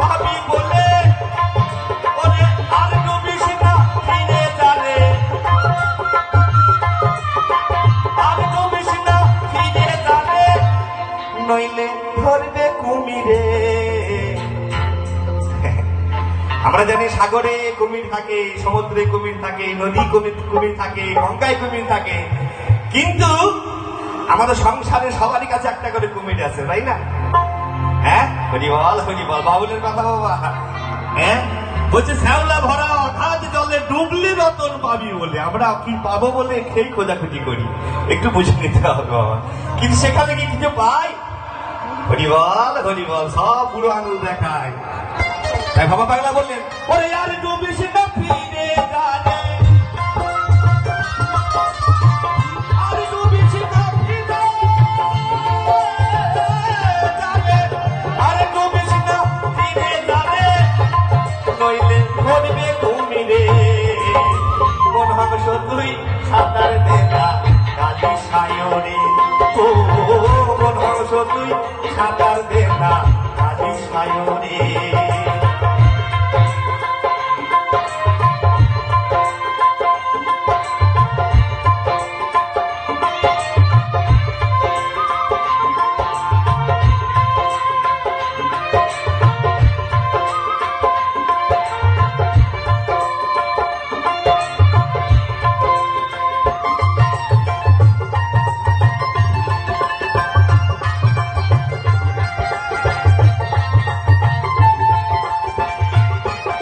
ভাবি বলে ওরে আর ডুবিস না ফিরে যারে আর ডুবিস না ফিরে যারে নইলে ধরবে কুমিরে। আমরা জানি সাগরে কুমির থাকে, সমুদ্রে কুমির থাকে, নদী কুমির থাকে, গঙ্গায় কুমির থাকে, কিন্তু আমাদের সংসারে সবারই কাছে একটা করে কুমির আছে, তাই না? হ্যাঁ, হরি বল বাবুলের কথা বাবা। হ্যাঁ, বলছে শ্যাওলা ভরা অথাৎ জলে ডুবলে রতন পাবি বলে। আমরা কি পাবো বলে খেয়ে খোঁজাখুঁজি করি, একটু বুঝে নিতে হবে বাবা। কিন্তু সেখানে কি কিছু পাই? হরি বল সব বুড়ো আঙুল দেখায়। তাই বাবা পাগলা বললেন ওরে আর ডুবিস না ফিরে যারে আর ডুবিস না ফিরে যারে আর ডুবিস না ফিরে যারে নইলে ধরবে কুমিরে। কোন হংস তুই সাঁতার দেনা কাজী সায়রে ও কোন হংস তুই সাঁতার দেনা কাজী সায়রে।